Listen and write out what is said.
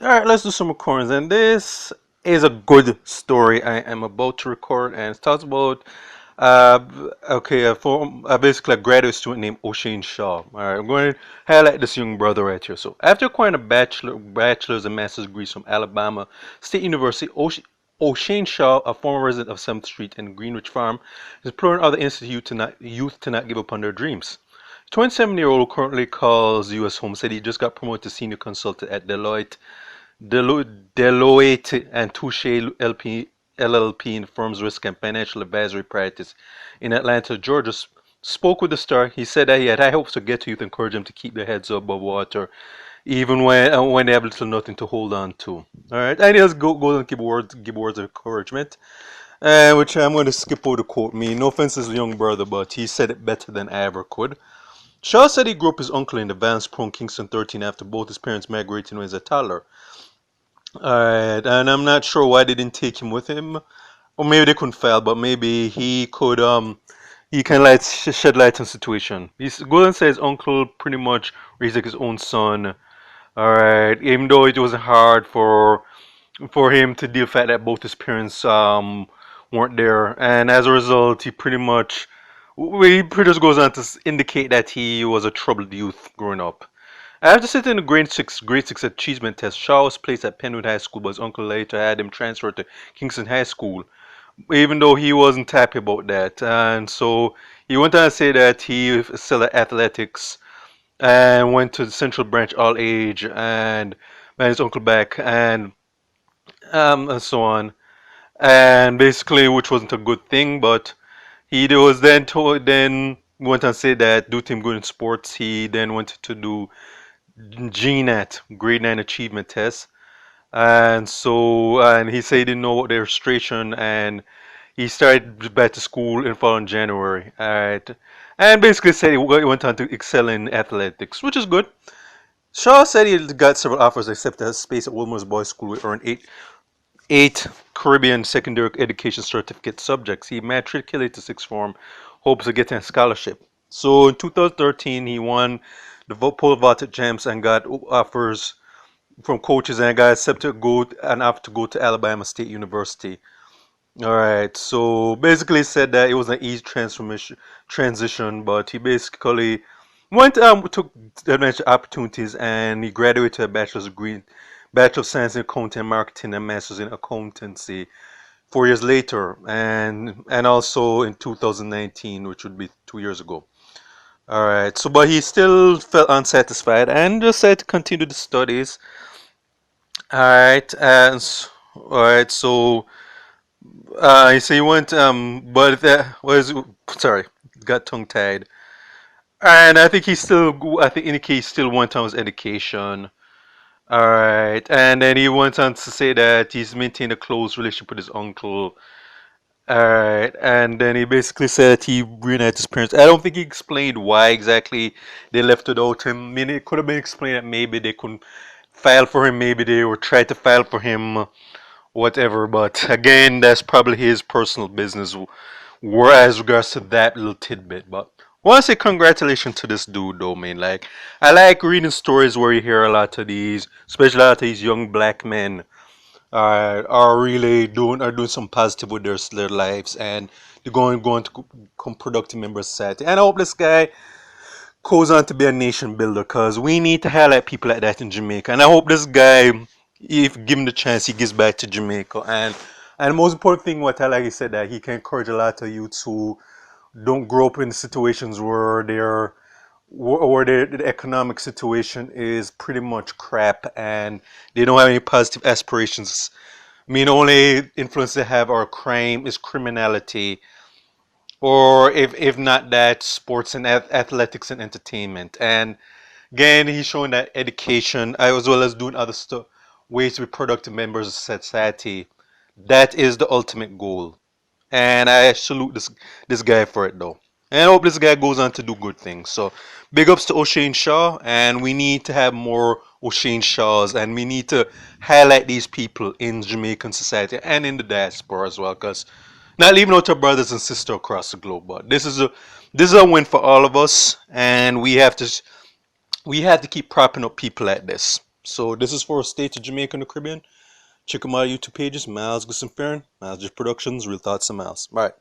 All right, let's do some recordings. And this is a good story I am about to record, and it talks about basically a graduate student named Oshane Shaw. All right, I'm going to highlight this young brother right here. So, after acquiring a bachelor's and master's degrees from Alabama State University, Oshane Shaw, a former resident of 7th Street and Greenwich Farm, is imploring other youth to not give up on their dreams. 27-year-old who currently calls U.S. home said he just got promoted to senior consultant at Deloitte and Touche LLP in the firm's risk and financial advisory practice in Atlanta, Georgia. Spoke with the Star. He said that he had high hopes to get to youth, encourage them to keep their heads above water, even when they have little or nothing to hold on to. All right, and he just goes and give words of encouragement, which I'm going to skip over the quote. Me, no offense to his young brother, but he said it better than I ever could. Shaw said he grew up with his uncle in the violence-prone Kingston 13 after both his parents migrated when he was a toddler. Alright, and I'm not sure why they didn't take him with him. Or maybe they couldn't file, but maybe he can shed light on the situation. Golden says uncle pretty much raised like his own son. Alright, even though it was hard for him to deal with the fact that both his parents weren't there, and as a result, he pretty much goes on to indicate that he was a troubled youth growing up. After sitting the grade 6 achievement test, Shaw was placed at Penwood High School, but his uncle later had him transferred to Kingston High School, even though he wasn't happy about that. And so he went on to say that he excelled at athletics and went to the Central Branch All Age and met his uncle back and so on. And basically, which wasn't a good thing, but he was then went on to say that due to him good in sports, he then went to do GNAT, grade 9 achievement test. And he said he didn't know about the registration and he started back to school in fall in January. Alright. And basically said he went on to excel in athletics, which is good. Shaw said he got several offers except a space at Wilmer's Boys School where he earned eight Caribbean secondary education certificate subjects. He matriculated to sixth form, hopes of getting a scholarship. So in 2013, he won the pole vault at Gems and got offers from coaches and got accepted to go and have to go to Alabama State University. All right, so basically said that it was an easy transition, but he basically took adventure opportunities and he graduated a bachelor's degree, Bachelor of Science in Accounting and Marketing and Master's in Accountancy 4 years later, and also in 2019, which would be 2 years ago. All right, so but he still felt unsatisfied and just said to continue the studies. All right, all right, so so he went, but that was sorry, got tongue tied, and I think in the case, still went on his education. All right, and then he went on to say that he's maintained a close relationship with his uncle. All right, and then he basically said that he reunited his parents. I don't think he explained why exactly they left without him. I mean, it could have been explained that maybe they couldn't file for him, maybe they were trying to file for him, whatever. But again, that's probably his personal business. Whereas regards to that little tidbit, but I want to say congratulations to this dude, though, man. Like, I like reading stories where you hear a lot of these, especially a lot of these young black men are really doing some positive with their lives and they're going to become productive members of society. And I hope this guy goes on to be a nation builder because we need to highlight people like that in Jamaica. And I hope this guy, if given the chance, he gives back to Jamaica. And the most important thing, what I like, he said that he can encourage a lot of youths who don't grow up in situations where the economic situation is pretty much crap and they don't have any positive aspirations. I mean, only influence they have are crime, is criminality, or if not that, sports and athletics and entertainment. And again, he's showing that education, as well as doing other stuff, ways to be productive members of society, that is the ultimate goal. And I salute this guy for it though. And I hope this guy goes on to do good things. So big ups to Oshane Shaw, and we need to have more Oshane Shaws, and we need to highlight these people in Jamaican society and in the diaspora as well, because not leaving out our brothers and sisters across the globe, but this is a win for all of us, and we have to keep propping up people like this. So this is for states of Jamaica and the Caribbean. Check out my YouTube pages, Miles Gusson Farron, Miles Productions, Real Thoughts and Miles. All right.